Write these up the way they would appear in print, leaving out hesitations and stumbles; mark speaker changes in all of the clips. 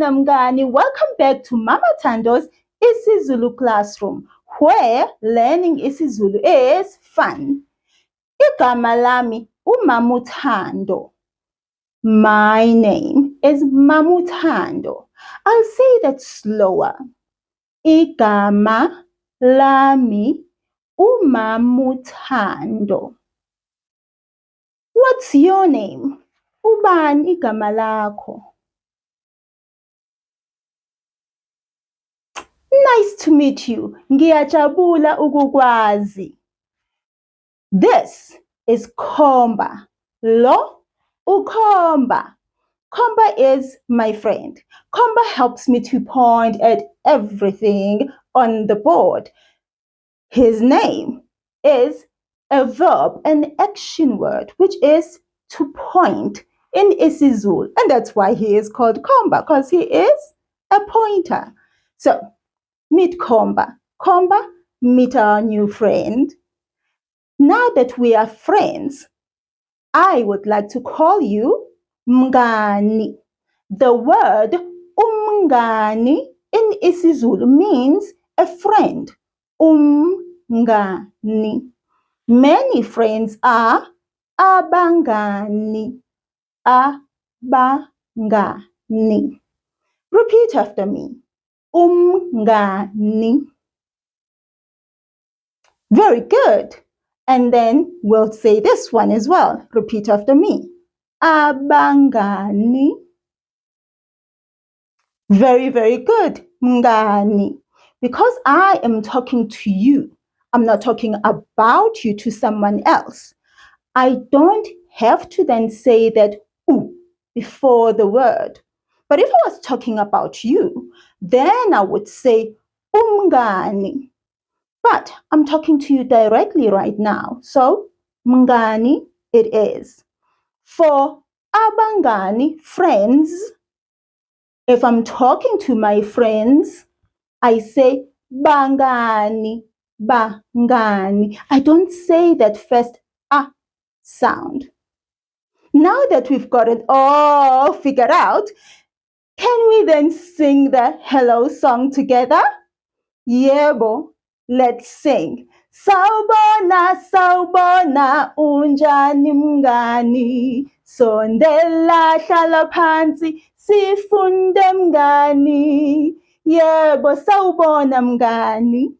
Speaker 1: Sawubona mngani, welcome back to Mama Thando's isiZulu classroom, where learning isiZulu is fun. Igama lami uMama Thando. My name is Mama Thando. I'll say that slower. Igama lami uMama Thando. What's your name? Ubani igama lakho? Nice to meet you. Ngiyajabula ukukwazi. This is Khomba. Lo ukhomba. Khomba is my friend. Khomba helps me to point at everything on the board. His name is a verb, an action word, which is to point in isiZulu. And that's why he is called Khomba, because he is a pointer. So, meet Khomba. Khomba, meet our new friend. Now that we are friends, I would like to call you Mngani. The word umngani in isiZulu means a friend. Umngani. Many friends are abangani. Abangani. Repeat after me. Umngani. Very good. And then we'll say this one as well. Repeat after me. Abangani. Very, very good. Mngani. Because I am talking to you, I'm not talking about you to someone else. I don't have to then say that u before the word. But if I was talking about you, then I would say umngani. But I'm talking to you directly right now. So, mngani it is. For abangani, friends, if I'm talking to my friends, I say bangani, bangani. I don't say that first a sound. Now that we've got it all figured out, can we then sing the hello song together? Yebo, let's sing. Sawubona, sawubona, unjani mngani? Sondela hlala phansi, sifunde mngani. Yebo, sawubona mngani.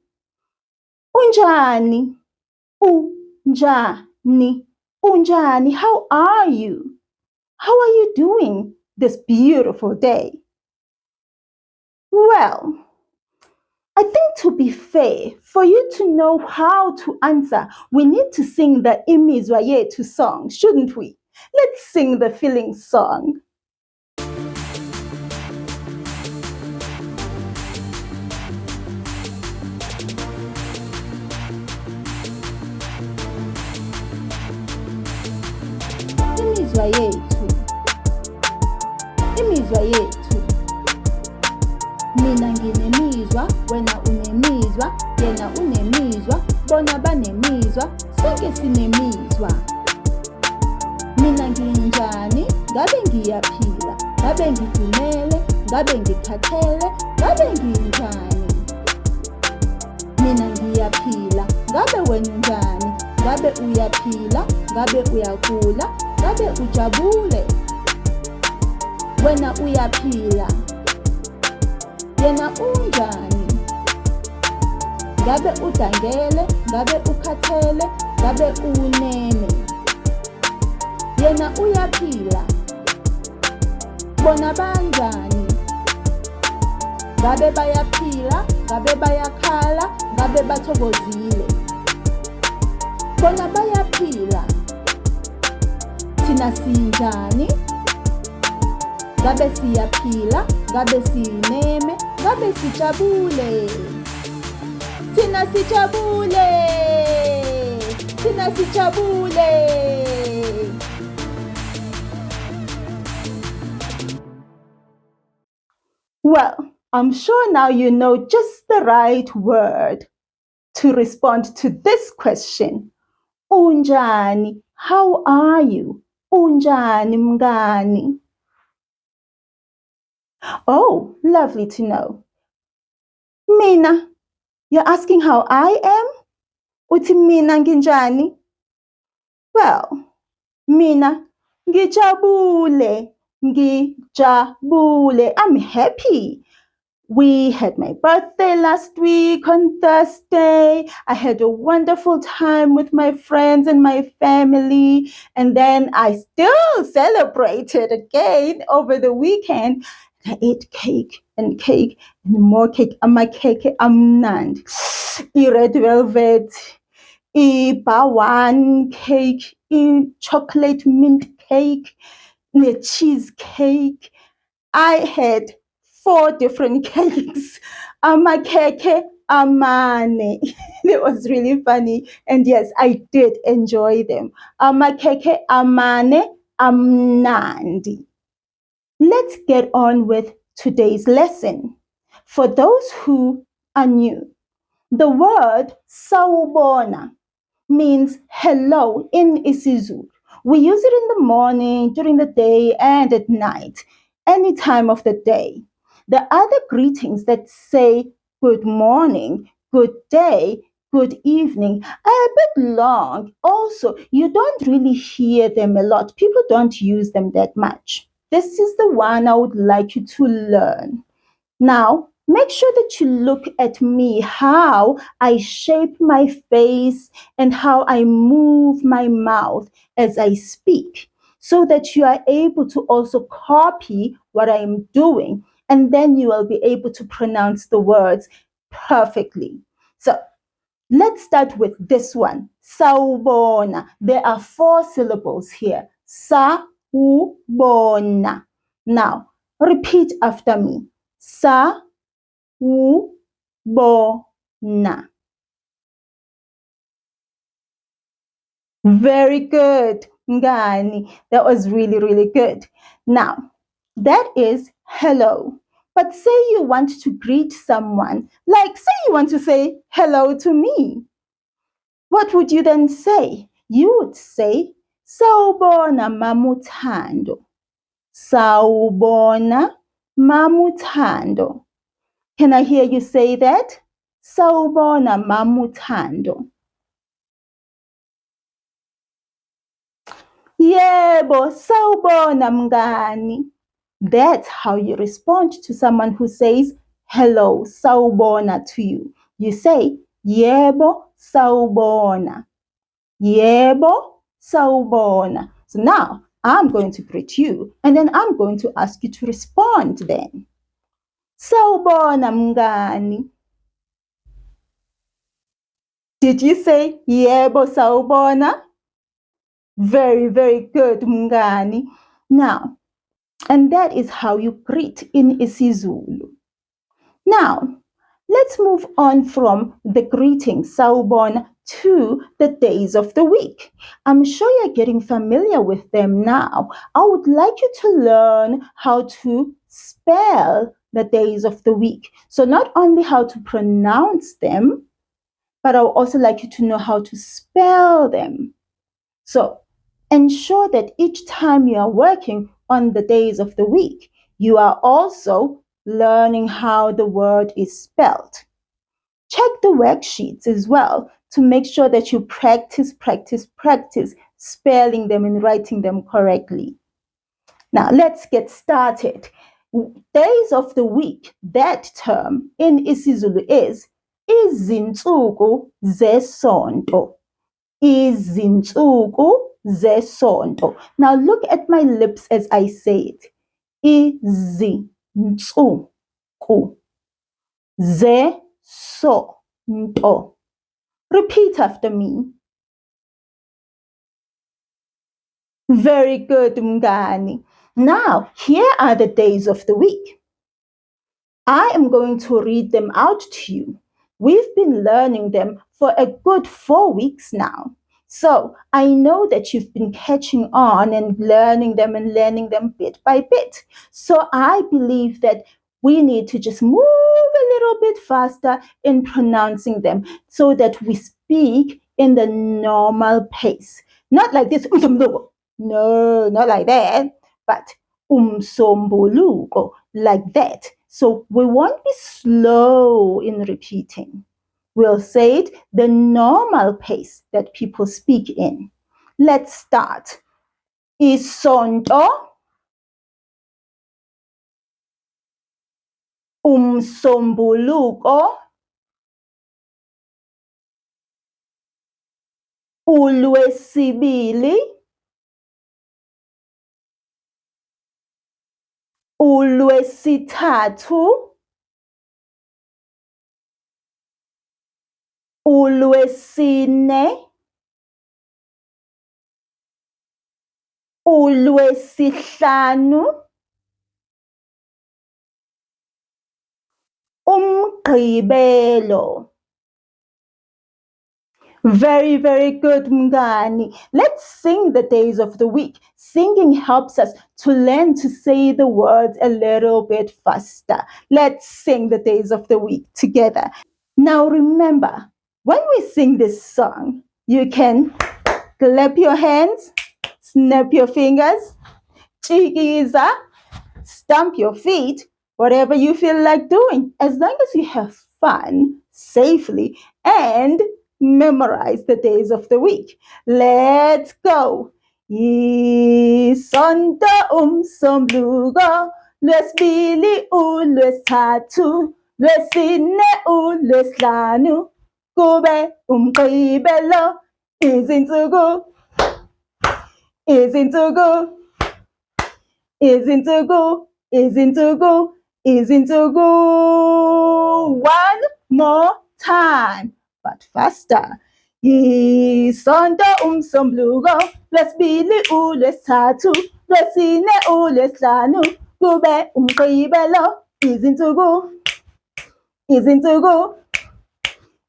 Speaker 1: Unjani? Unjani? Unjani? How are you? How are you doing this beautiful day? Well, I think to be fair, for you to know how to answer, we need to sing the imizwa yethu song, shouldn't we? Let's sing the feeling song. Imizwa yethu. Imizwa yethu. Mina nginemizwa, wena unemizwa, yena unemizwa, bona banemizwa, sonke sinemizwa. Mina nginjani, ngabe ngiyaphila, ngabe ngidumele, ngabe ngikhathele, ngabe nginjani. Mina ngiyaphila, ngabe wena unjani, ngabe uyaphila, ngabe uyagula, ngabe ujabule. Wena uyaphila. Yena unjani? Ngabe udangele, ngabe ukhathele, ngabe unene. Yena uyaphila. Bona banjani? Ngabe bayaphila, ngabe bayakhala, ngabe bathokozile. Bona bayaphila. Thina sinjani? Ngabe siyaphila, ngabe sineme, ngabe sijabule. Thina sijabule. Thina sijabule. Well, I'm sure now you know just the right word to respond to this question. Unjani? How are you? Unjani mngani? Oh, lovely to know. Mina, you're asking how I am? Uthi mina nginjani? Well, mina ngijabule, ngijabule. I'm happy. We had my birthday last week on Thursday. I had a wonderful time with my friends and my family. And then I still celebrated again over the weekend. I ate cake and more cake. My cake amnand. Red velvet, bawan cake, chocolate mint cake, the cheesecake. I had 4 different cakes. Amakeke amane. It was really funny. And yes, I did enjoy them. Amakeke amane amnandi. Let's get on with today's lesson. For those who are new, the word sawubona means hello in isiZulu. We use it in the morning, during the day, and at night, any time of the day. The other greetings that say good morning, good day, good evening are a bit long. Also, you don't really hear them a lot. People don't use them that much. This is the one I would like you to learn. Now, make sure that you look at me, how I shape my face and how I move my mouth as I speak, so that you are able to also copy what I am doing, and then you will be able to pronounce the words perfectly. So, let's start with this one. Sawubona. There are 4 syllables here. Sawubona. Now, repeat after me. Sawubona. Very good, Ngani. That was really, really good. Now, that is hello. But say you want to greet someone, like say you want to say hello to me. What would you then say? You would say, Sawubona Mama Thando. Sawubona Mama Thando. Can I hear you say that? Sawubona Mama Thando. Yebo, sawubona mngani. That's how you respond to someone who says hello, sawubona to you. You say, yebo, sawubona. Yebo, sawubona. So now I'm going to greet you and then I'm going to ask you to respond then. Sawubona mngani. Did you say yebo, sawubona? Very, very good, mngani. Now, and that is how you greet in isiZulu. Now, let's move on from the greeting sawubona to the days of the week. I'm sure you're getting familiar with them now. I would like you to learn how to spell the days of the week. So not only how to pronounce them, but I would also like you to know how to spell them. So ensure that each time you are working on the days of the week, you are also learning how the word is spelled. Check the worksheets as well to make sure that you practice spelling them and writing them correctly. Now, let's get started. Days of the week, that term in isiZulu is izinsuku zesonto. Izinsuku zesonto. Now look at my lips as I say it. Izinsuku zesonto. Repeat after me. Very good, Mngani. Now, here are the days of the week. I am going to read them out to you. We've been learning them for a good 4 weeks now. So I know that you've been catching on and learning them bit by bit. So I believe that we need to just move a little bit faster in pronouncing them so that we speak in the normal pace. Not like this, uMsommbuluko. No, not like that. But uMsommbuluko, like that. So we won't be slow in repeating. We'll say it the normal pace that people speak in. Let's start. Isonto, uMsommbuluko, uLwesibili, uLwesithathu, uLwesine, uLwesihlanu, uMgqibelo. Very, very good, Mngani. Let's sing the days of the week. Singing helps us to learn to say the words a little bit faster. Let's sing the days of the week together. Now remember, when we sing this song, you can clap your hands, snap your fingers, chikiza, stamp your feet, whatever you feel like doing, as long as you have fun safely and memorize the days of the week. Let's go. Isonto uMsommbuluko, Lwesibili uLwesithathu, Lwesine uLwesihlanu, kube uMgqibelo. Izinsuku, izinsuku, izinsuku, izinsuku, izinsuku. One more time, but faster. Isonto uMsommbuluko, Lwesibili uLwesithathu, Lwesine uLwesihlanu, kube uMgqibelo. Izinsuku, izinsuku,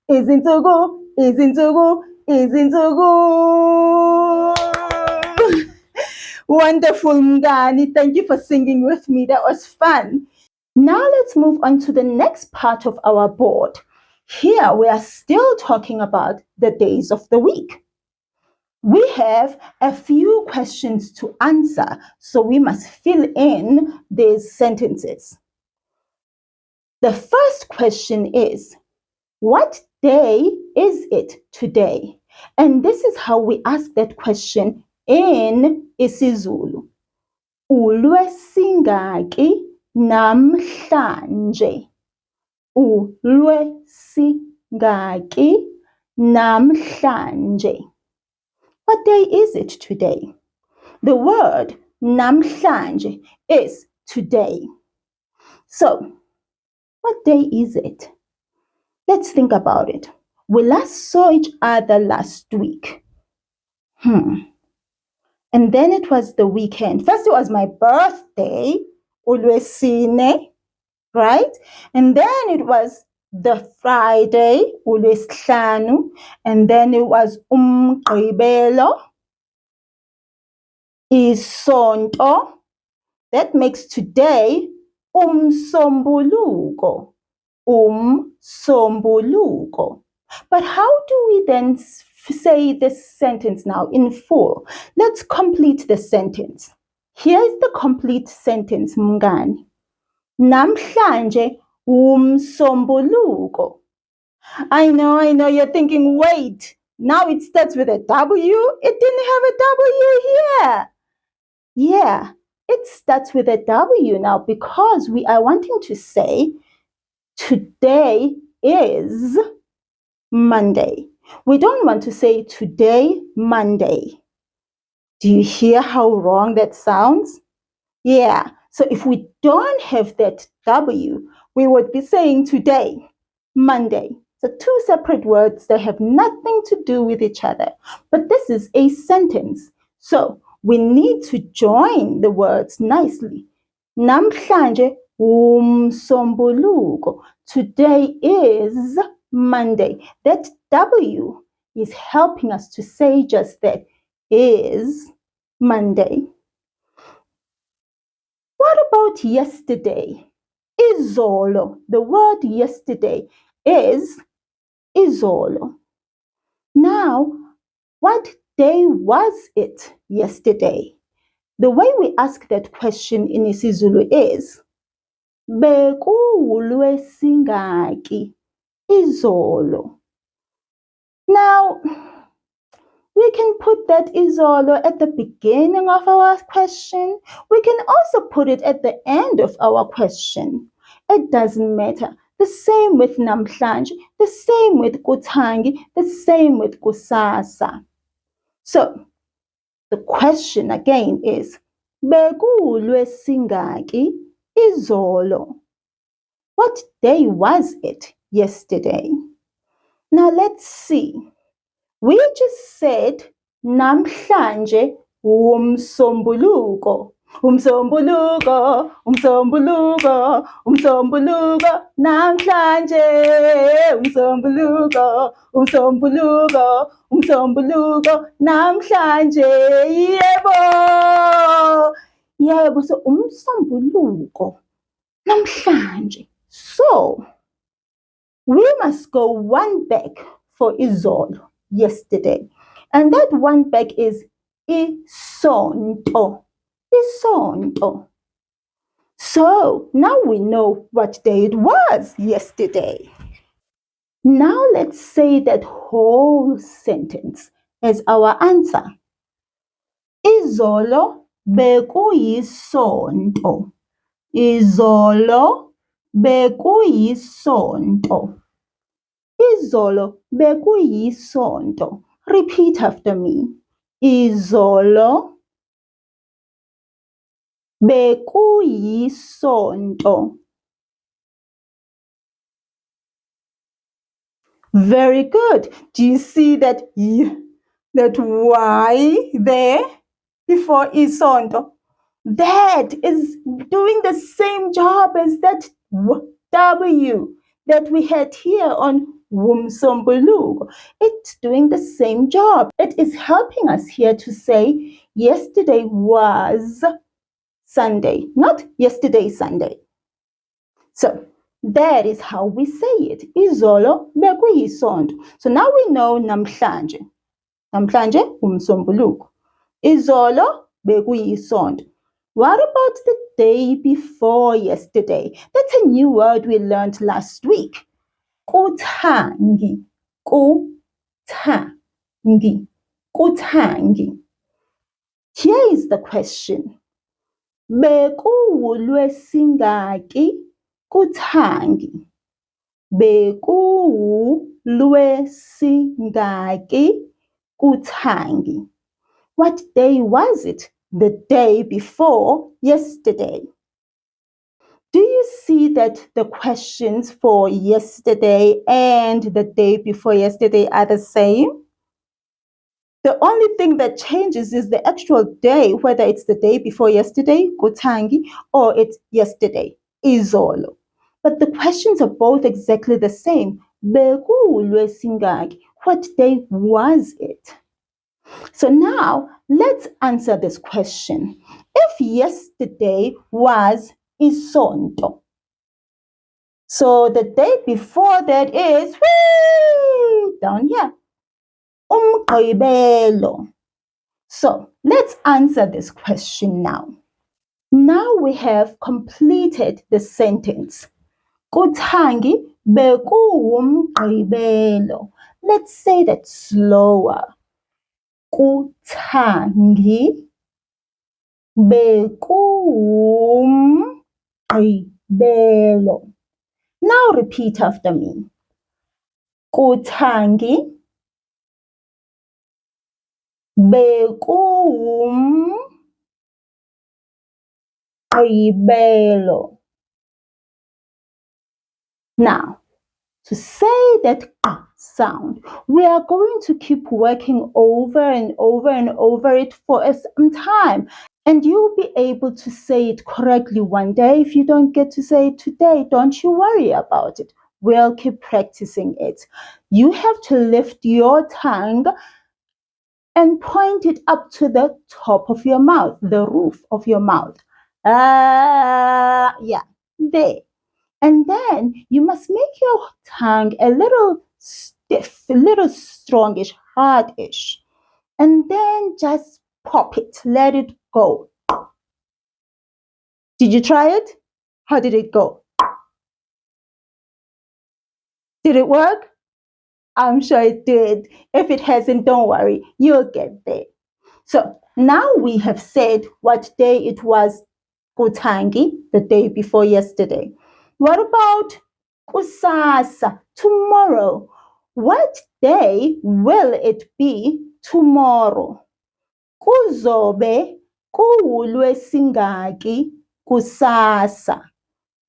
Speaker 1: izinsuku, izinsuku, izinsuku. Wonderful, Mngani. Thank you for singing with me. That was fun. Now let's move on to the next part of our board. Here we are still talking about the days of the week. We have a few questions to answer, so we must fill in these sentences. The first question is, what day is it today? And this is how we ask that question in isiZulu. UlweSingaki namhlanje? UlweSingaki namhlanje? What day is it today? The word namhlanje is today. So, what day is it? Let's think about it. We last saw each other last week. And then it was the weekend. First it was my birthday, uLwesine, right? And then it was the Friday, uLwesihlanu, and then it was uMgqibelo, isonto. That makes today uMsommbuluko, uMsommbuluko. But how do we then say this sentence now in full? Let's complete the sentence. Here's the complete sentence, Mngani. Namhlanje uMsommbuluko. I know, you're thinking, wait, now it starts with a W? It didn't have a W here. Yeah, it starts with a W now because we are wanting to say today is Monday. We don't want to say today, Monday. Do you hear how wrong that sounds? Yeah, so if we don't have that W, we would be saying today, Monday. So two separate words that have nothing to do with each other. But this is a sentence. So we need to join the words nicely. Namhlanje uMsommbuluko. Today is Monday. That W is helping us to say just that, is Monday. What about yesterday? Izolo. The word yesterday is izolo. Now, what day was it yesterday? The way we ask that question in isiZulu is bekuwulwesingaki izolo. Now, we can put that izolo at the beginning of our question. We can also put it at the end of our question. It doesn't matter. The same with namhlanje, the same with kutangi, the same with kusasa. So, the question again is, bekuwulwesingaki izolo? What day was it yesterday? Now let's see. We just said namhlanje uMsommbuluko. uMsommbuluko, uMsommbuluko, uMsommbuluko, namhlanje uMsommbuluko, uMsommbuluko, uMsommbuluko, namhlanje. Yebo! Yebo, so uMsommbuluko, namhlanje. So, we must go one back for izolo, yesterday. And that one back is isonto. Isonto. So now we know what day it was yesterday. Now let's say that whole sentence as our answer. Izolo bekuyisonto. Izolo bekuyisonto. Izolo bekuyisonto. Repeat after me. Izolo bekuyisonto. Very good. Do you see that that Y there before isonto? That is doing the same job as that W that we had here on uMsommbuluko. It's doing the same job. It is helping us here to say yesterday was Sunday, not yesterday Sunday. So that is how we say it. Izolo bekuyisonto. So now we know namhlanje. Namhlanje uMsommbuluko. Izolo bekuyisonto. What about the day before yesterday? That's a new word we learned last week. Kutangi. Kutangi. Kutangi. Here is the question. Bekuwulwesingaki kutangi? Bekuwulwesingaki kutangi? What day was it? The day before yesterday. Do you see that the questions for yesterday and the day before yesterday are the same? The only thing that changes is the actual day, whether it's the day before yesterday, kutangi, or it's yesterday, izolo. But the questions are both exactly the same. Bekuwulwesingaki? What day was it? So now let's answer this question. If yesterday was isonto, so the day before that is down here, umgqibelo. So let's answer this question now. Now we have completed the sentence. Kutangi bekuwumgqibelo. Let's say that slower. Kutangi bekuwumgqibelo. Now repeat after me. Kutangi bekuwumgqibelo. Now, to say that sound, we are going to keep working over and over and over it for some time. And you'll be able to say it correctly one day. If you don't get to say it today, don't you worry about it. We'll keep practicing it. You have to lift your tongue and point it up to the top of your mouth, the roof of your mouth. Yeah, there. And then you must make your tongue a little stiff, a little strongish, hardish. And then just pop it, let it go. Did you try it? How did it go? Did it work? I'm sure it did. If it hasn't, don't worry, you'll get there. So now we have said what day it was, Kutangi, the day before yesterday. What about kusasa, tomorrow? What day will it be tomorrow? Kuzobe kuwulwesingaki kusasa?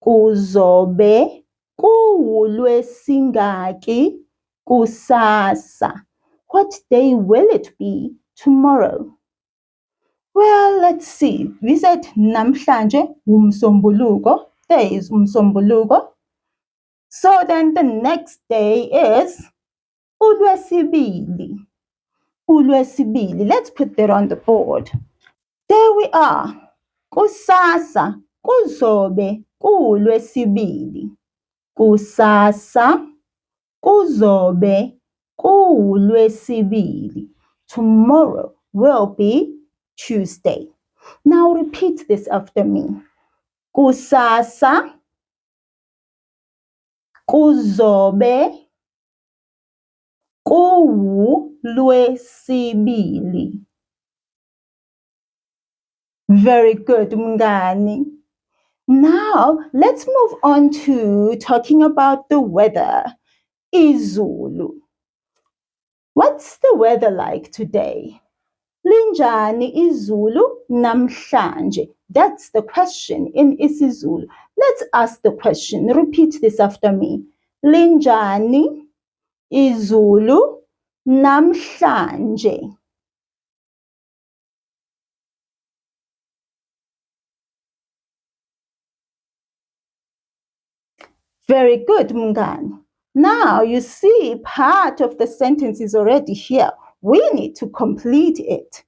Speaker 1: Kuzobe kuwulwesingaki kusasa? What day will it be tomorrow? Well, let's see. We said namhlanje uMsommbuluko. There is uMsommbuluko. So then the next day is uLwesibili. uLwesibili. Let's put that on the board. There we are. Kusasa kuzobe kuLwesibili. Kusasa kuzobe kuLwesibili. Tomorrow will be Tuesday. Now repeat this after me. Kusasa kuzobe kuLwesibili. Very good, Mngani. Now let's move on to talking about the weather. isiZulu. What's the weather like today? Linjani izulu namhlanje? That's the question in isiZulu. Let's ask the question. Repeat this after me. Linjani izulu namhlanje? Very good, Mngani. Now you see part of the sentence is already here. We need to complete it.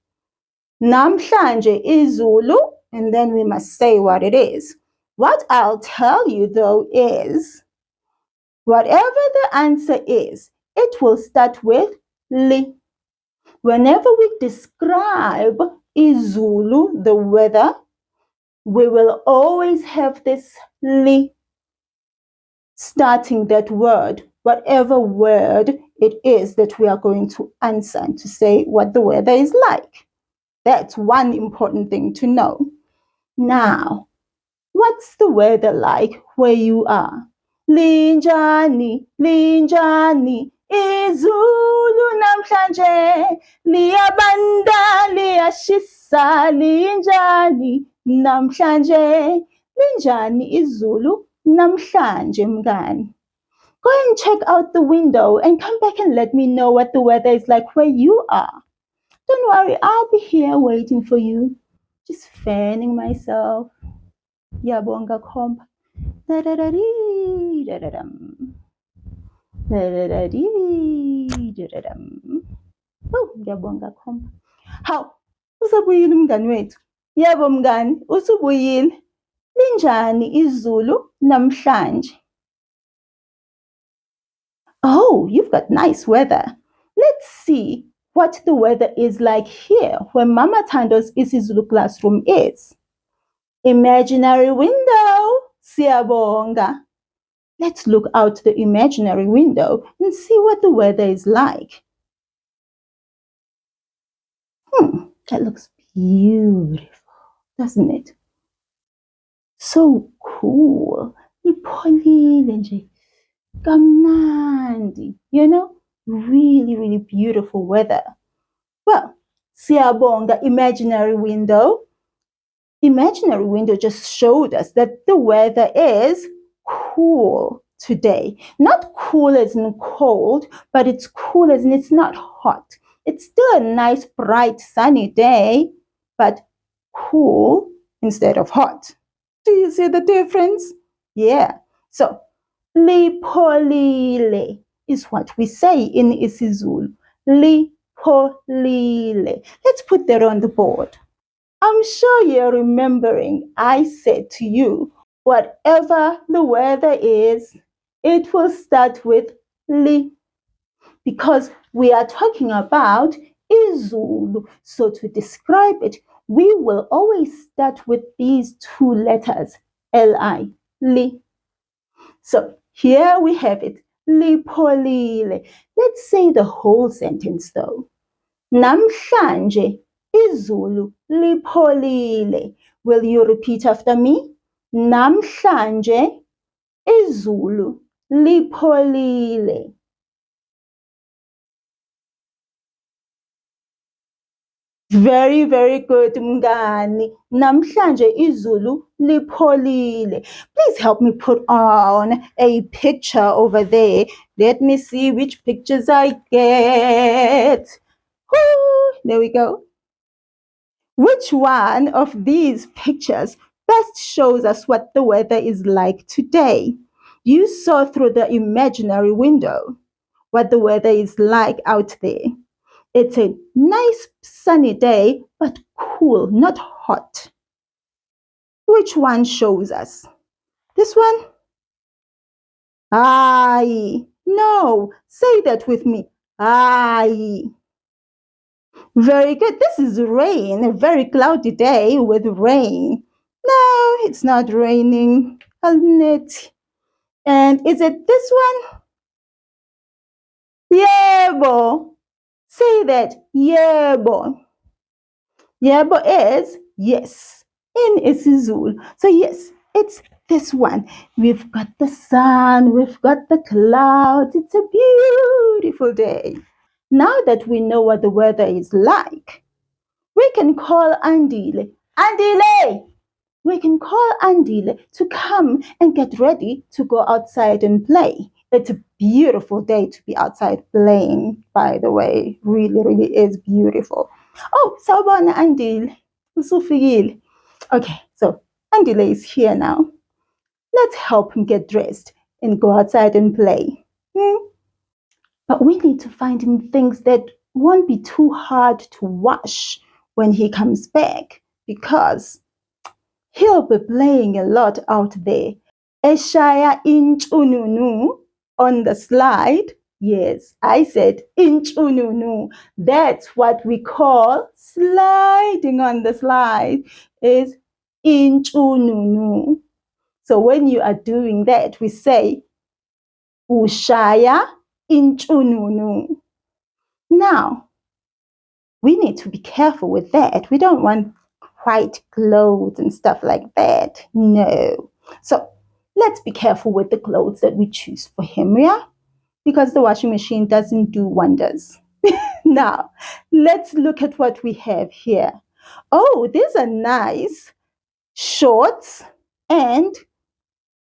Speaker 1: Namhlanje izulu, and then we must say what it is. What I'll tell you though is, whatever the answer is, it will start with li. Whenever we describe isiZulu, the weather, we will always have this li starting that word, whatever word it is that we are going to answer and to say what the weather is like. That's one important thing to know. Now, what's the weather like where you are? Linjani, linjani, izulu namhlanje, liyabanda, liyashisa, linjani namhlanje, linjani izulu namhlanje mngani. Go and check out the window and come back and let me know what the weather is like where you are. Don't worry, I'll be here waiting for you. Just fanning myself. Yabonga kompa. Da-da-da-dee, da-da-dum. Da-da-da-dee, da-da-dum. Oh, ngiyabonga kompa. Hawu, usabuyile mngani wethu? Yebo mngani, usubuyile. Linjani izulu namhlanje? Oh, you've got nice weather. Let's see what the weather is like here where Mama Thando's isiZulu classroom is. Imaginary window, siyabonga. Let's look out the imaginary window and see what the weather is like. That looks beautiful, doesn't it? So cool. Ipholile nje. Kamnandi. You know, really, really beautiful weather. Well, siyabonga imaginary window. Imaginary window just showed us that the weather is cool today. Not cool as in cold, but it's cool as in it's not hot. It's still a nice, bright, sunny day, but cool instead of hot. Do you see the difference? Yeah. So, lipholile is what we say in isiZulu. Lipholile. Let's put that on the board. I'm sure you're remembering I said to you, whatever the weather is, it will start with li, because we are talking about isiZulu. So to describe it, we will always start with these two letters, li, li. So here we have it, lipholile. Let's say the whole sentence though. Namhlanje izulu lipholile. Will you repeat after me? Namhlanje izulu lipholile. Very, very good, mngani. Namhlanje izulu lipholile. Please help me put on a picture over there. Let me see which pictures I get. Woo, there we go. Which one of these pictures best shows us what the weather is like today? You saw through the imaginary window what the weather is like out there. It's a nice sunny day, but cool, not hot. Which one shows us? This one? Aye. No, say that with me. Aye. Very good. This is rain, a very cloudy day with rain. No, it's not raining. Alnet. And is it this one? Yebo. Say that. Yebo. Yebo is yes in isiZulu. So yes, it's this one. We've got the sun, we've got the clouds. It's a beautiful day. Now that we know what the weather is like, we can call Andile. Andile! We can call Andile to come and get ready to go outside and play. It's a beautiful day to be outside playing, by the way. Really, really is beautiful. Oh, sawubona Andile. Usufikile. Okay, so Andile is here now. Let's help him get dressed and go outside and play. But we need to find him things that won't be too hard to wash when he comes back, because he'll be playing a lot out there. Eshaya inchununu on the slide. Yes, I said inchununu. That's what we call sliding on the slide, is inchununu. So when you are doing that, we say ushaya inchununu. Now, we need to be careful with that. We don't want white clothes and stuff like that. No. So let's be careful with the clothes that we choose for him, yeah? Because the washing machine doesn't do wonders. Now, let's look at what we have here. Oh, these are nice shorts and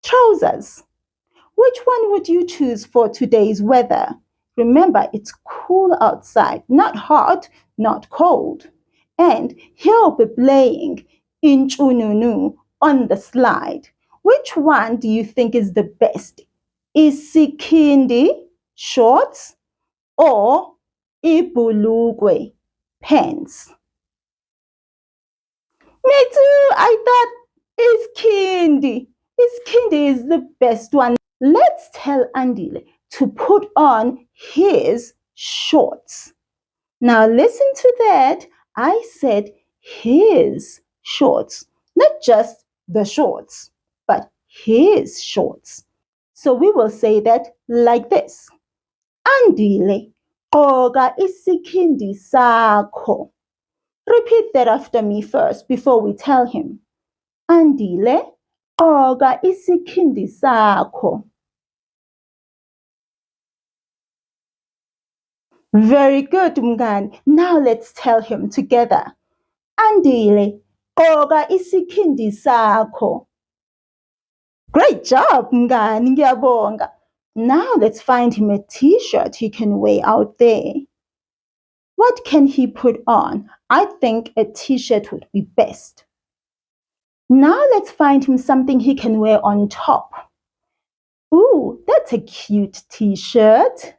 Speaker 1: trousers. Which one would you choose for today's weather? Remember, it's cool outside, not hot, not cold. And he'll be playing inchununu on the slide. Which one do you think is the best? Isikindi shorts or ibhulukwe pants? Me too. I thought iskindi. Iskindi is the best one. Let's tell Andile to put on his shorts. Now listen to that. I said his shorts, not just the shorts, but his shorts. So we will say that like this. Andile, gqoka isikhindi sakho. Repeat that after me first before we tell him. Andile, gqoka isikhindi sakho. Very good, Mngani. Now let's tell him together. Andile, gqoka isikhindi sakho. Great job, Mngani. Ngiyabonga. Now let's find him a t-shirt he can wear out there. What can he put on? I think a t-shirt would be best. Now let's find him something he can wear on top. Ooh, that's a cute t-shirt.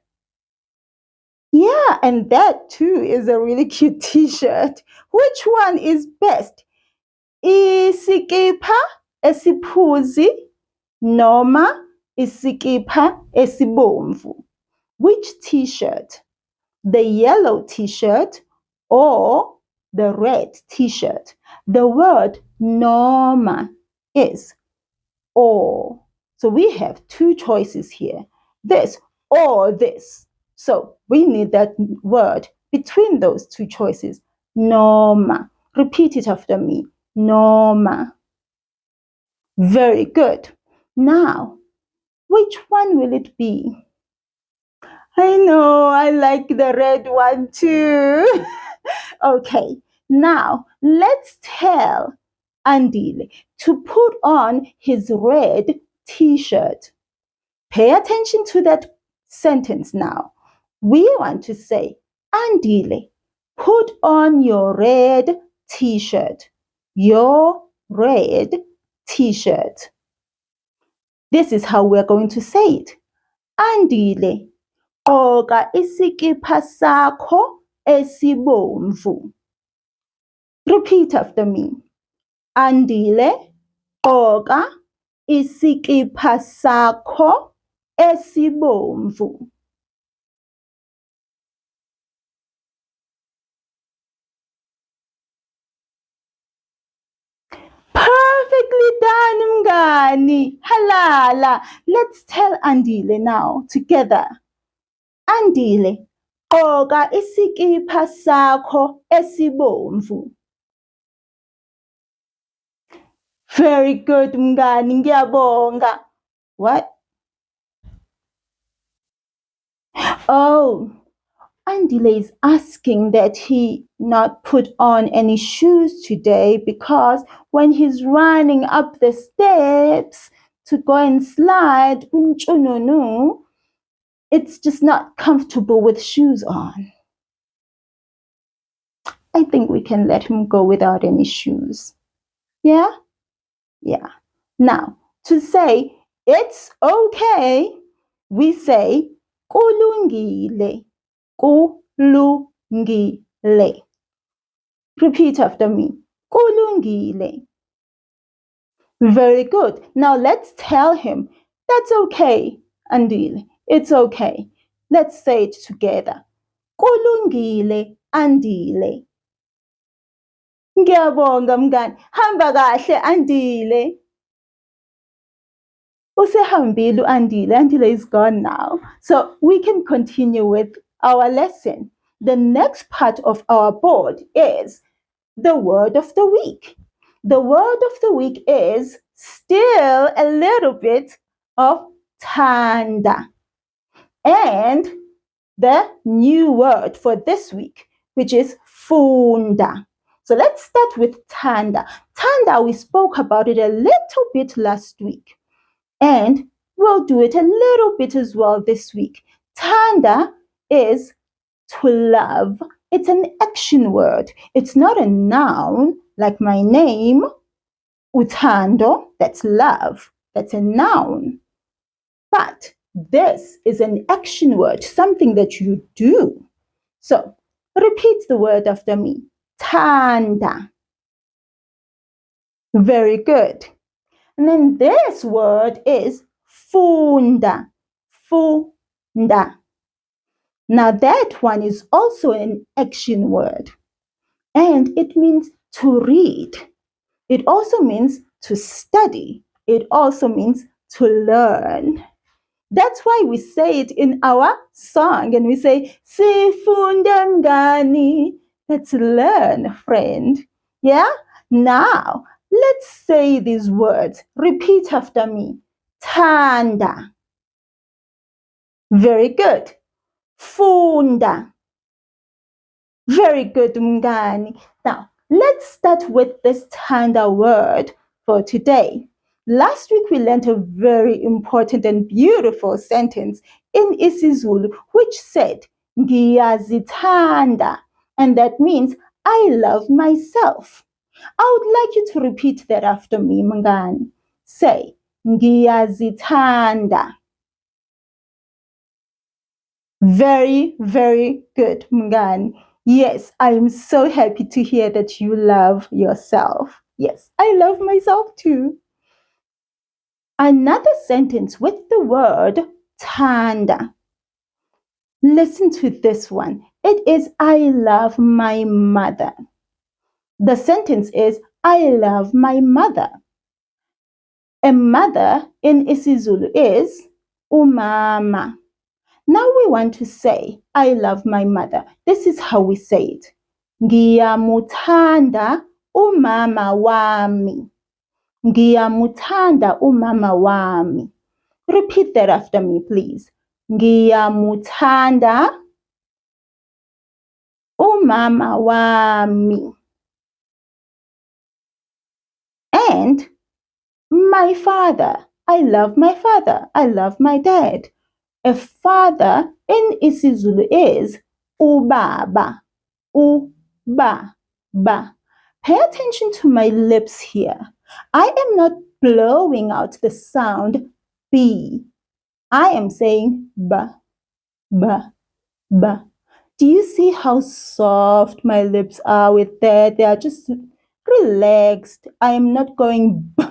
Speaker 1: Yeah, and that too is a really cute t-shirt. Which one is best? Isikipha esiphuzi noma isikipha esibomvu? Which t-shirt? The yellow t-shirt or the red t-shirt? The word noma is or. So we have two choices here. This or this. So we need that word between those two choices. Noma. Repeat it after me. Noma. Very good. Now, which one will it be? I know, I like the red one too. Okay, now let's tell Andile to put on his red t-shirt. Pay attention to that sentence now. We want to say, Andile, put on your red t-shirt. Your red t-shirt. This is how we're going to say it. Andile, gqoka isikipha sakho esibomvu. Repeat after me. Andile, gqoka isikipha sakho esibomvu. Perfectly done, mngani. Halala. Let's tell Andile now together. Andile, gqoka isikipha sakho esibomvu. Very good, mngani. Ngiyabonga. What? Oh, Andile is asking that he not put on any shoes today because when he's running up the steps to go and slide, it's just not comfortable with shoes on. I think we can let him go without any shoes. Yeah? Yeah. Now, to say it's okay, we say kulungile. Kulungile. Repeat after me. Kulungile. Very good. Now let's tell him that's okay, Andile. It's okay. Let's say it together. Kulungile, Andile. Ngiyabonga mngani. Hamba kahle, Andile. Usehambile u-Andile. Andile is gone now. So we can continue with our lesson. The next part of our board is the word of the week. The word of the week is still a little bit of Thanda. And the new word for this week, which is Funda. So let's start with Thanda. Thanda, we spoke about it a little bit last week. And we'll do it a little bit as well this week. Thanda is to love. It's an action word. It's not a noun like my name, uthando, that's love. That's a noun. But this is an action word, something that you do. So repeat the word after me. Thanda. Very good. And then this word is funda. Funda. Now that one is also an action word. And it means to read. It also means to study. It also means to learn. That's why we say it in our song and we say, Sifunda mngani. Let's learn, friend. Yeah? Now, let's say these words. Repeat after me. Thanda. Very good. Funda. Very good, mngani. Now, let's start with this Thanda word for today. Last week, we learned a very important and beautiful sentence in isiZulu, which said, Ngiyazithanda. And that means, I love myself. I would like you to repeat that after me, mngani. Say, Ngiyazithanda. Very, very good, mngani. Yes, I am so happy to hear that you love yourself. Yes, I love myself too. Another sentence with the word Thanda. Listen to this one. It is, I love my mother. The sentence is, I love my mother. A mother in isiZulu is uMama. Now we want to say, I love my mother. This is how we say it. Ngiyamuthanda umama wami. Ngiyamuthanda umama wami. Repeat that after me, please. Ngiyamuthanda umama wami. And my father. I love my father. I love my dad. A father in isiZulu is ubaba. Ubaba. Pay attention to my lips here. I am not blowing out the sound B. I am saying B, B, B. Do you see how soft my lips are with that? They are just relaxed. I am not going B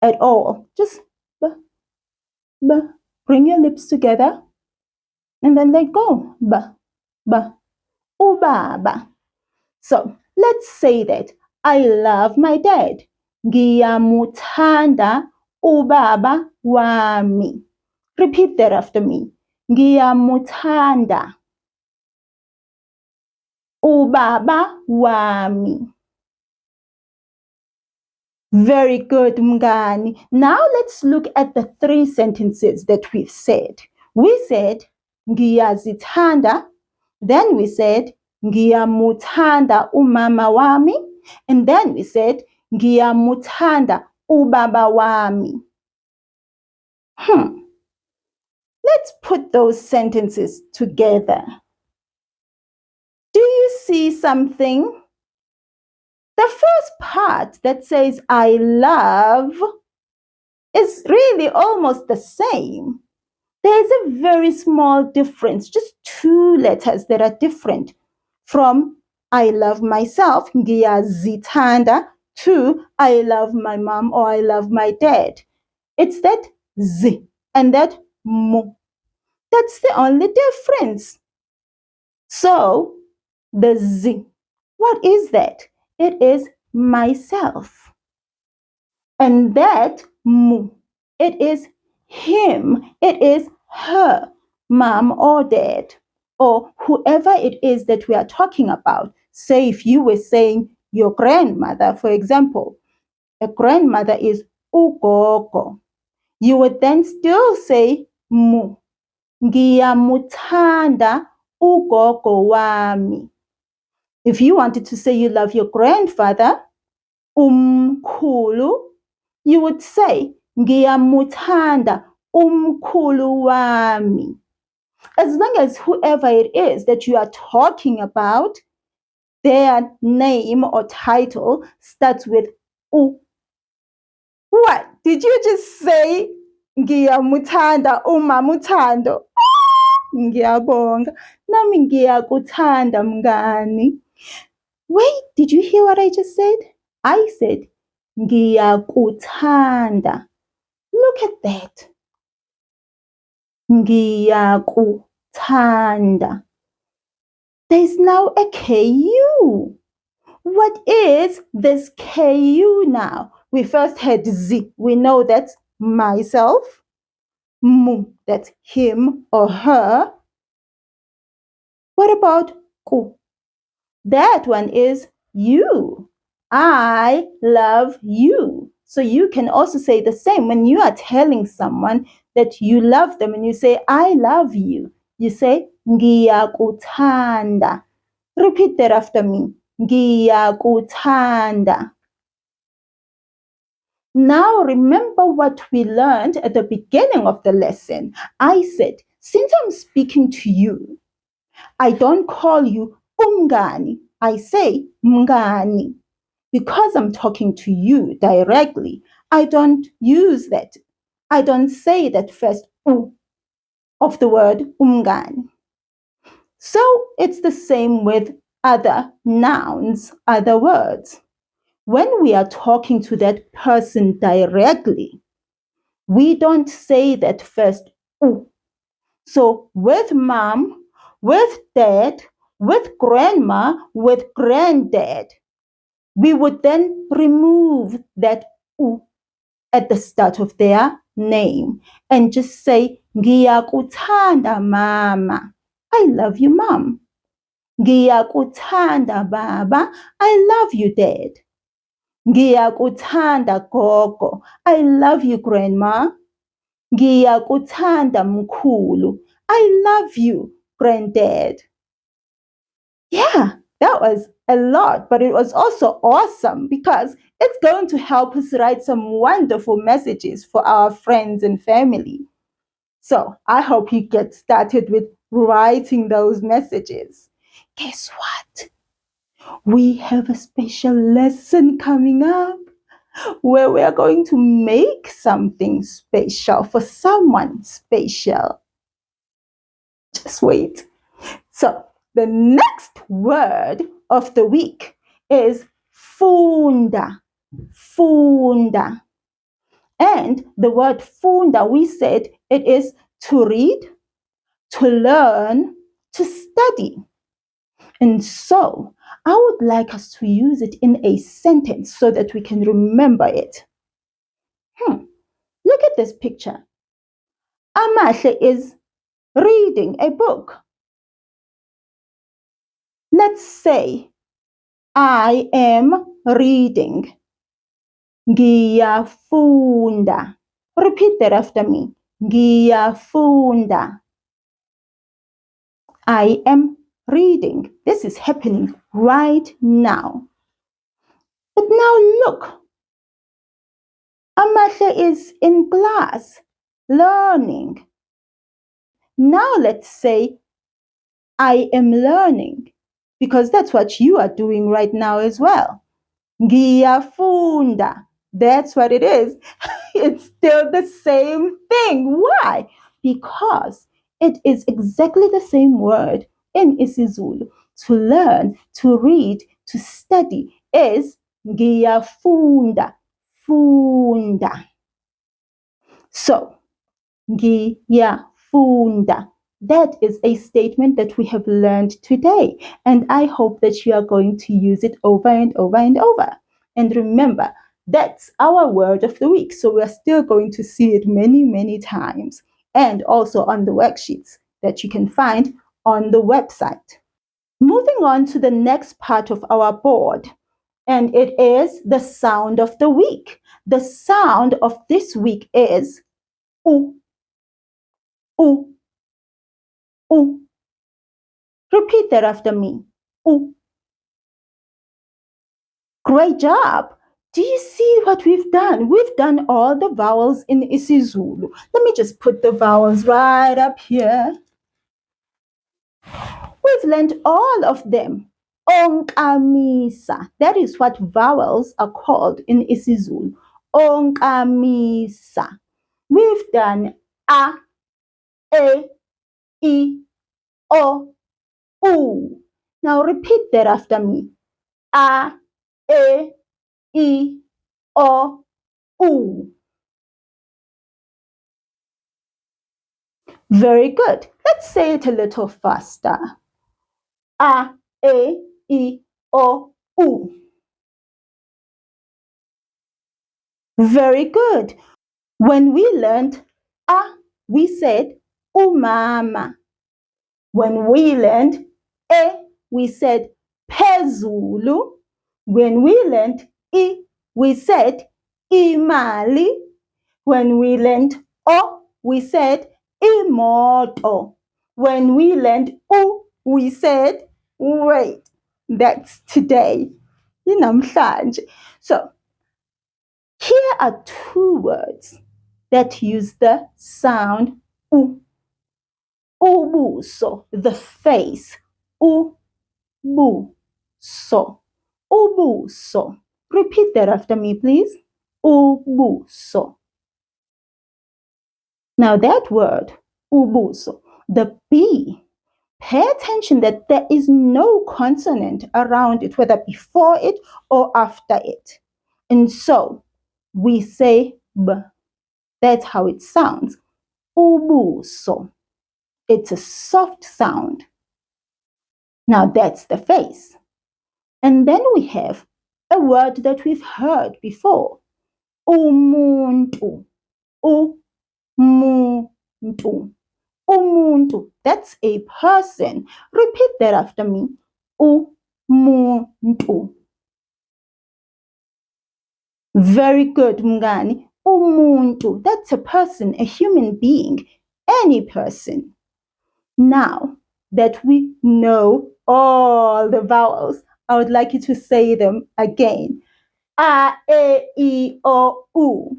Speaker 1: at all. Just B, B. Bring your lips together and then let go. B, B. Ubaba. So let's say that I love my dad. Ngiyamuthanda ubaba wami. Repeat that after me. Ngiyamuthanda ubaba wami. Very good, Mngani. Now let's look at the 3 sentences that we've said. We said ngiyazithanda, then we said ngiyamuthanda umama wami, and then we said ngiyamuthanda ubaba wami. Let's put those sentences together. Do you see something? The first part that says I love is really almost the same. There's a very small difference, just 2 letters that are different from I love myself, ngiyazithanda, to I love my mom or I love my dad. It's that Z and that mu. That's the only difference. So, the Z, what is that? It is myself. And that mu, it is him, it is her, mom or dad, or whoever it is that we are talking about. Say if you were saying your grandmother, for example, a grandmother is ugogo. You would then still say mu. Ngiyamuthanda ugogo wami. If you wanted to say you love your grandfather, umkhulu, you would say ngiyamuthanda umkhulu wami. As long as whoever it is that you are talking about, their name or title starts with u. What? Did you just say ngiyamuthanda umama Thando? Ngiyabonga. Nami ngiyakuthanda mngani. Wait, did you hear what I just said? I said ngiyakuthanda. Look at that. Ngiyakuthanda. There's now a KU. What is this KU now? We first had Z. We know that's myself. Mu, that's him or her. What about ku? That one is you. I love you. So you can also say the same when you are telling someone that you love them and you say, I love you. You say, ngiyakuthanda. Repeat that after me. Ngiyakuthanda. Now remember what we learned at the beginning of the lesson. I said, since I'm speaking to you, I don't call you umngani. I say mngani. Because I'm talking to you directly, I don't use that. I don't say that first u of the word umngani. So it's the same with other nouns, other words. When we are talking to that person directly, we don't say that first u. So with mom, with dad, with grandma, with granddad, we would then remove that u at the start of their name and just say, Ngiyakuthanda mama. I love you, mom. Ngiyakuthanda baba. I love you, dad. Ngiyakuthanda gogo. I love you, grandma. Ngiyakuthanda mkhulu. I love you, granddad. Yeah, that was a lot, but it was also awesome because it's going to help us write some wonderful messages for our friends and family. So I hope you get started with writing those messages. Guess what? We have a special lesson coming up where we are going to make something special for someone special. Just wait. So, the next word of the week is Funda. Funda. And the word Funda, we said it is to read, to learn, to study. And so, I would like us to use it in a sentence so that we can remember it. Look at this picture. Amahle is reading a book. Let's say, I am reading. Ngiyafunda. Repeat that after me. Ngiyafunda. I am reading. This is happening right now. But now look. Amahle is in class, learning. Now let's say, I am learning, because that's what you are doing right now as well. Ngiyafunda. That's what it is. It's still the same thing. Why? Because it is exactly the same word in isiZulu. To learn, to read, to study is ngiyafunda. Funda. So, ngiyafunda. That is a statement that we have learned today. And I hope that you are going to use it over and over and over. And remember, that's our word of the week. So we're still going to see it many, many times. And also on the worksheets that you can find on the website. Moving on to the next part of our board. And it is the sound of the week. The sound of this week is U. U. U. Repeat that after me. U. Great job. Do you see what we've done? We've done all the vowels in isiZulu. Let me just put the vowels right up here. We've learned all of them. Onkamisa. That is what vowels are called in isiZulu. Onkamisa. We've done A, E, I, O, U. Now repeat that after me. A, E, I, O, U. Very good. Let's say it a little faster. A, E, I, O, U. Very good. When we learned A, we said uMama. When we learned E, we said phezulu. When we learned I, we said imali. When we learned O, we said imoto. When we learned U, we said wait. That's today. Namhlanje. So here are two words that use the sound U. Ubuso, the face. Ubuso. Ubuso. Repeat that after me, please. Ubuso. Now that word, ubuso, the B, pay attention that there is no consonant around it, whether before it or after it. And so we say B. That's how it sounds. Ubuso. It's a soft sound. Now that's the face. And then we have a word that we've heard before. Umuntu. Umuntu. Umuntu. That's a person. Repeat that after me. Umuntu. Very good, Mngani. Umuntu. That's a person, a human being, any person. Now that we know all the vowels, I would like you to say them again. A, E, I, O, U.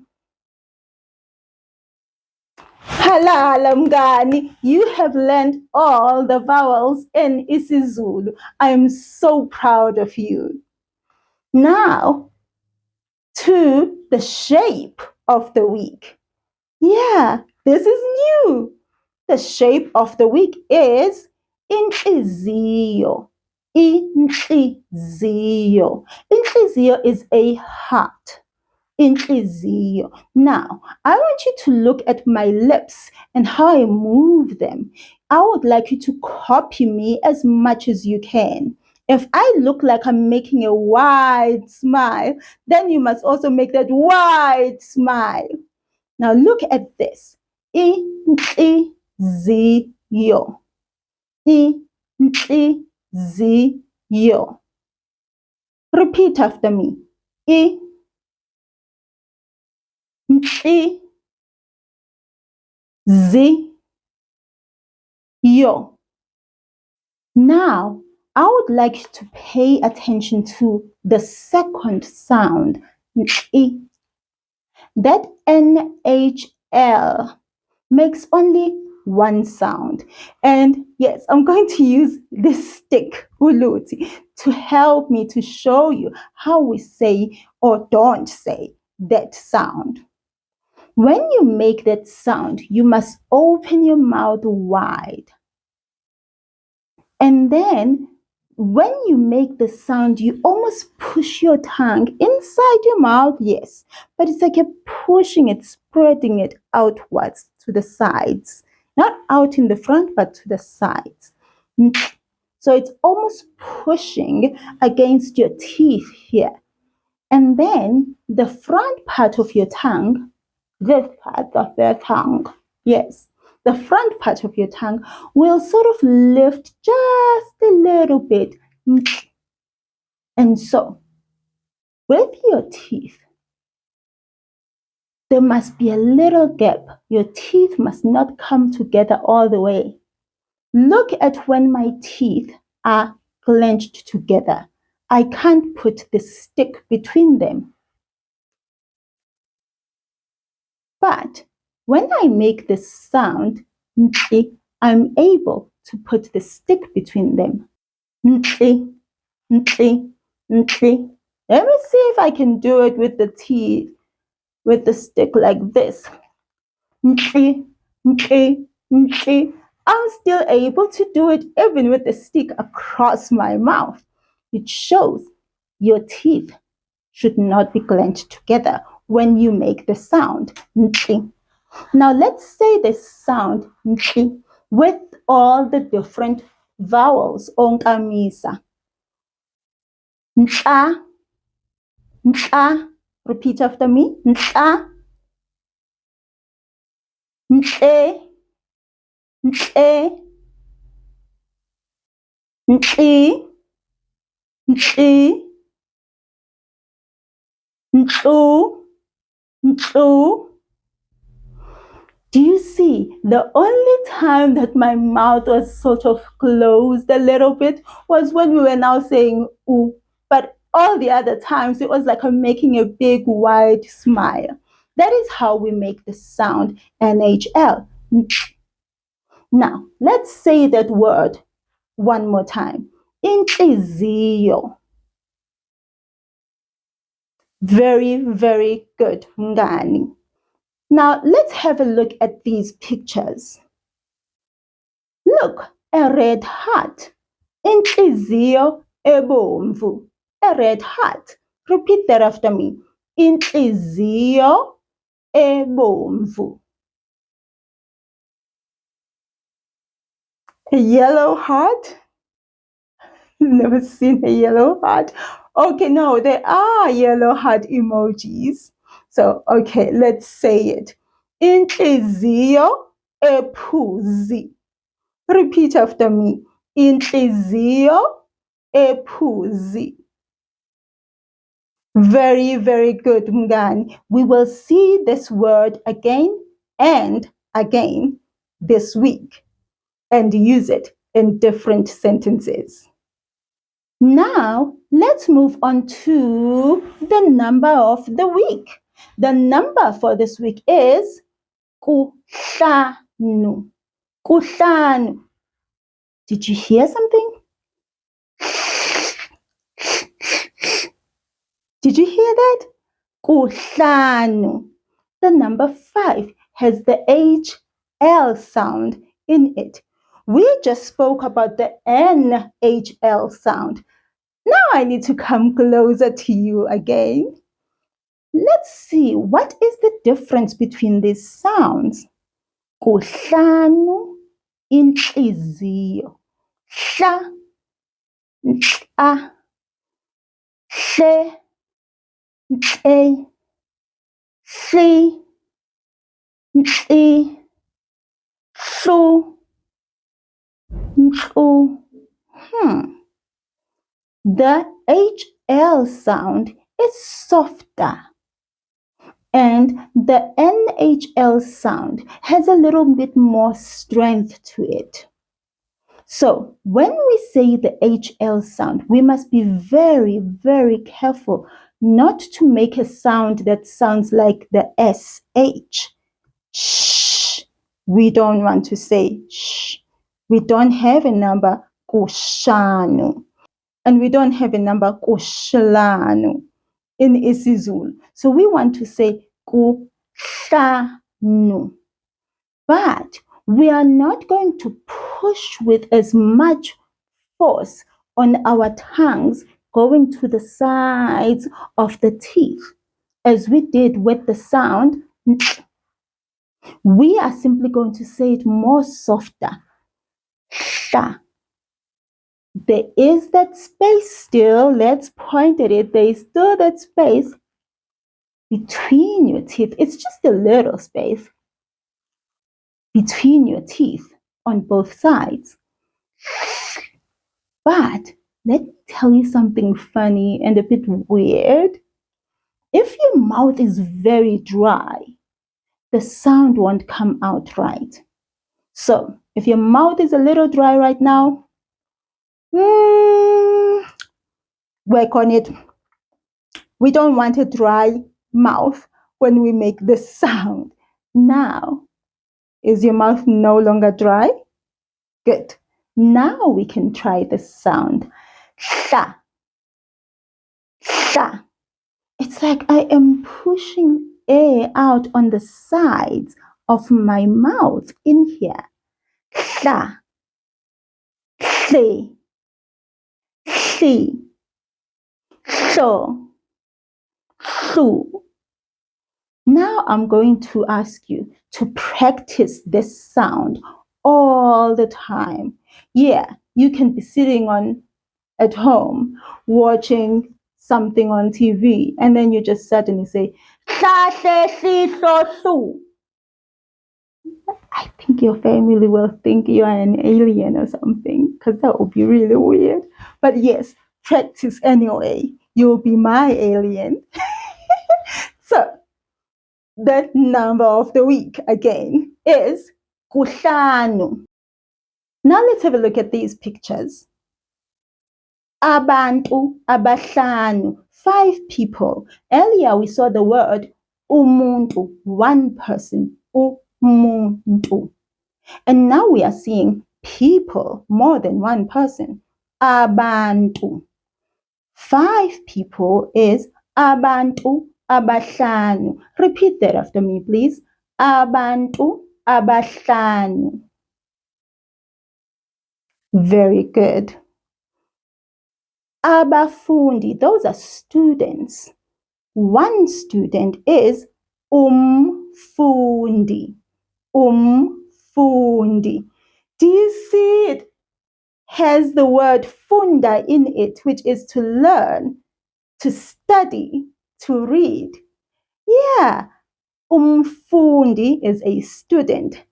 Speaker 1: Halala mngani, you have learned all the vowels in isiZulu. I am so proud of you. Now, to the shape of the week. Yeah, this is new. The shape of the week is inhliziyo. Inhliziyo. Inhliziyo is a heart. Inhliziyo. Now, I want you to look at my lips and how I move them. I would like you to copy me as much as you can. If I look like I'm making a wide smile, then you must also make that wide smile. Now look at this. Inhliziyo. Inhliziyo. Repeat after me. Inhliziyo. Now, I would like you to pay attention to the second sound. That NHL makes only one sound. And yes, I'm going to use this stick, uluti, to help me to show you how we say or don't say that sound. When you make that sound, you must open your mouth wide. And then when you make the sound, you almost push your tongue inside your mouth, yes. But it's like you're pushing it, spreading it outwards to the sides. Not out in the front, but to the sides. So it's almost pushing against your teeth here. And then the front part of your tongue, this part of the tongue, yes, the front part of your tongue will sort of lift just a little bit. And so, with your teeth, there must be a little gap. Your teeth must not come together all the way. Look at when my teeth are clenched together. I can't put the stick between them. But when I make this sound, I'm able to put the stick between them. Let me see if I can do it with the teeth, with the stick like this. I'm still able to do it even with the stick across my mouth. It shows your teeth should not be clenched together when you make the sound. Now let's say the sound with all the different vowels. Onkamisa. Nta. Nta. Repeat after me. Nta. Nte. Nte. Nti. Nti. Ntu. Ntu. Do you see? The only time that my mouth was sort of closed a little bit was when we were now saying oo. But all the other times it was like I'm making a big wide smile. That is how we make the sound NHL. Now, let's say that word one more time. Inhliziyo. Very, very good, Mngani. Now, let's have a look at these pictures. Look, a red heart. Inhliziyo ebomvu. A red heart. Repeat that after me. Inhliziyo ebomvu. A yellow heart? Never seen a yellow heart. Okay, no, there are yellow heart emojis. So, okay, let's say it. Inhliziyo ephuzi. Repeat after me. Inhliziyo ephuzi. Very, very good, Mngani. We will see this word again and again this week and use it in different sentences. Now, let's move on to the number of the week. The number for this week is kuhlanu. Kuhlanu. Did you hear something? Did you hear that? Kuhlanu. The number 5 has the HL sound in it. We just spoke about the NHL sound. Now I need to come closer to you again. Let's see, what is the difference between these sounds? Kuhlanu, inhliziyo. Hla, nhla, hle, nhle, hli, nhli, hlu, nhlu. The HL sound is softer and the NHL sound has a little bit more strength to it. So when we say the HL sound, we must be very, very careful not to make a sound that sounds like the SH. Shh. We don't want to say shh. We don't have a number kushanu. And we don't have a number kushlanu in isiZulu. So we want to say kuhlanu. But we are not going to push with as much force on our tongues going to the sides of the teeth as we did with the sound. We are simply going to say it more softer. Sha. There is that space still. Let's point at it. There is still that space between your teeth. It's just a little space between your teeth on both sides. But let me tell you something funny and a bit weird. If your mouth is very dry, the sound won't come out right. So if your mouth is a little dry right now, work on it. We don't want a dry mouth when we make this sound. Now, is your mouth no longer dry? Good. Now we can try this sound. Sha. Sha. It's like I am pushing air out on the sides of my mouth in here. Sha. Hle. Hli. Hlo. Hlu. Now I'm going to ask you to practice this sound all the time. Yeah, you can be sitting at home watching something on TV and then you just suddenly say, Hla, hle, hli, hlo, hlu. I think your family will think you are an alien or something because that would be really weird. But yes, practice anyway. You'll be my alien. So, the number of the week again is kuhlanu. Now let's have a look at these pictures. Abantu abahlanu, 5 people. Earlier we saw the word umuntu, 1 person, umuntu. And now we are seeing people, more than 1 person, abantu. 5 people is abantu abahlanu. Repeat that after me, please. Abantu abahlanu. Very good. Abafundi, those are students. 1 student is umfundi. Umfundi. Do you see it has the word funda in it, which is to learn, to study, to read? Yeah, Umfundi is a student,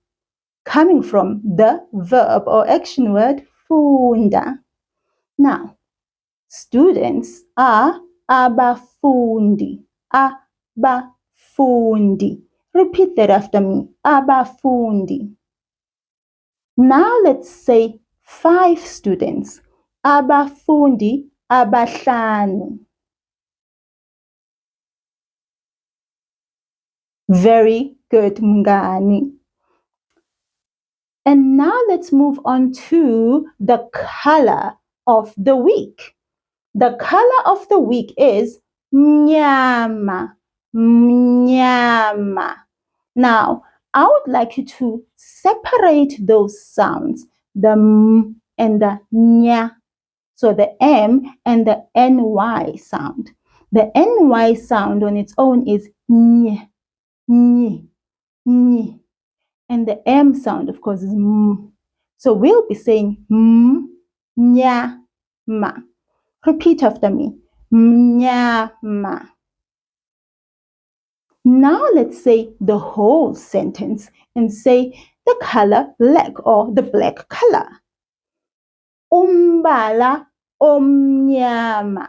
Speaker 1: coming from the verb or action word funda. Now, students are abafundi. Abafundi. Repeat that after me. Abafundi. Now let's say 5 students. Abafundi abahlanu. Very good, Mngani. And now let's move on to the color of the week. The color of the week is Mnyama. Mnyama. Now, I would like you to separate those sounds, the M and the Nya. So the M and the NY sound. The NY sound on its own is Ny, Ny, Ny. And the M sound, of course, is M. So we'll be saying M, Nya, Ma. Repeat after me. Mnyama. Now let's say the whole sentence and say the color black or the black color. Umbala omnyama.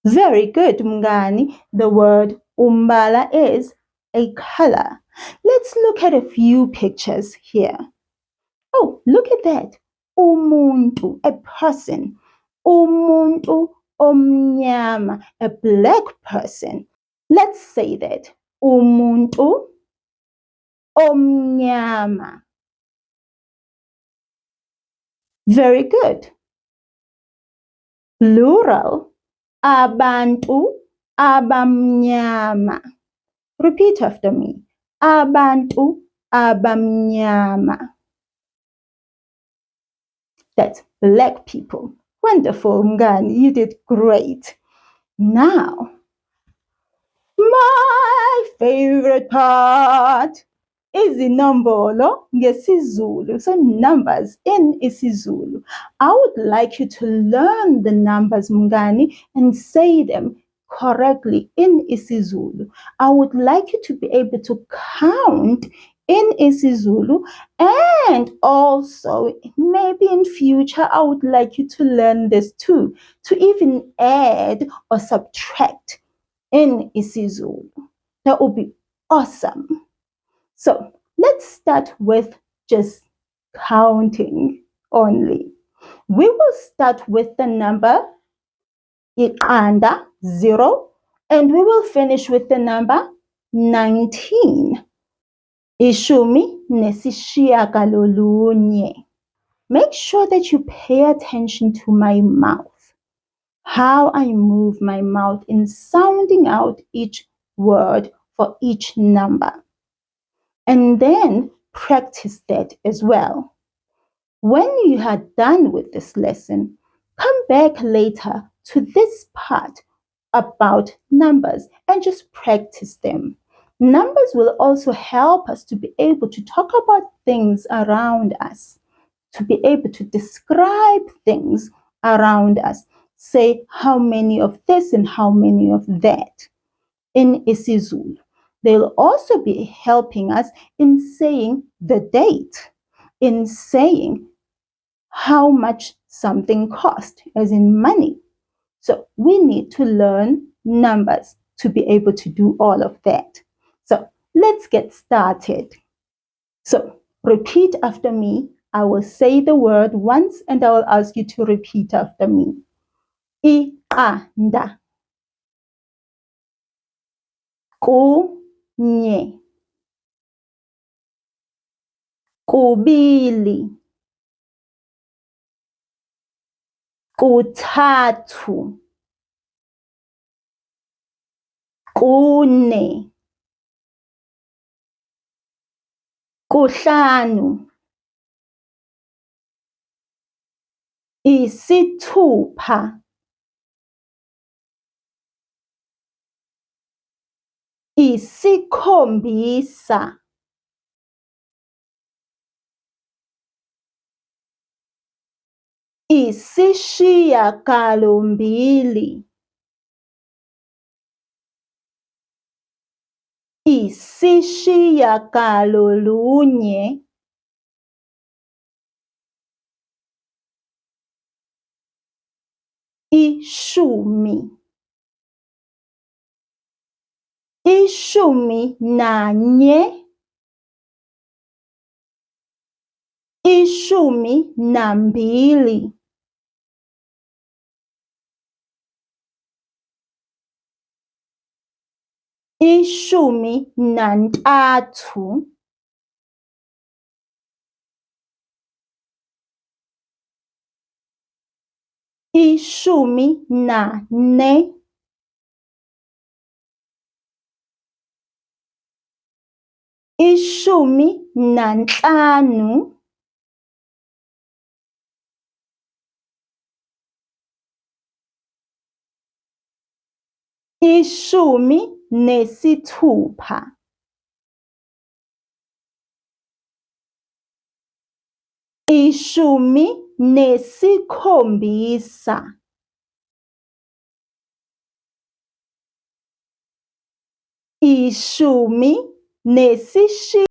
Speaker 1: Very good, Mngani. The word umbala is a color. Let's look at a few pictures here. Oh, look at that. Umuntu, a person. Umuntu omnyama, a black person. Let's say that. Umuntu omnyama. Very good. Plural. Abantu abamnyama. Repeat after me. Abantu abamnyama. That's black people. Wonderful, Mngani. You did great. Now, my favorite part is inombolo ngesiZulu. So numbers in isiZulu. I would like you to learn the numbers, Mngani, and say them correctly in isiZulu. I would like you to be able to count in isiZulu, and also maybe in future I would like you to learn this too, to even add or subtract in isiZulu. That would be awesome. So let's start with just counting only. We will start with the number iqanda, 0, and we will finish with the number 19. Ishumi nesishiyagalolunye. Make sure that you pay attention to my mouth, how I move my mouth in sounding out each word for each number. And then practice that as well. When you are done with this lesson, come back later to this part about numbers and just practice them. Numbers will also help us to be able to talk about things around us, to be able to describe things around us. Say how many of this and how many of that in isiZulu. They'll also be helping us in saying the date, in saying how much something cost, as in money. So we need to learn numbers to be able to do all of that. So let's get started. So repeat after me. I will say the word once and I will ask you to repeat after me. Iqanda. Kunye. Kubili. Kuthathu. Kune. Kuhlanu. Isithupha. Isikhombisa. Isishiyagalombili. isishiyagalolunye, ishumi, ishumi nanye, ishumi nambili, ishumi nantathu, ishumi nane, ishumi nanhlanu, ishumi nesithupha, ishumi nesikhombisa, ishumi nesishiyagalombili.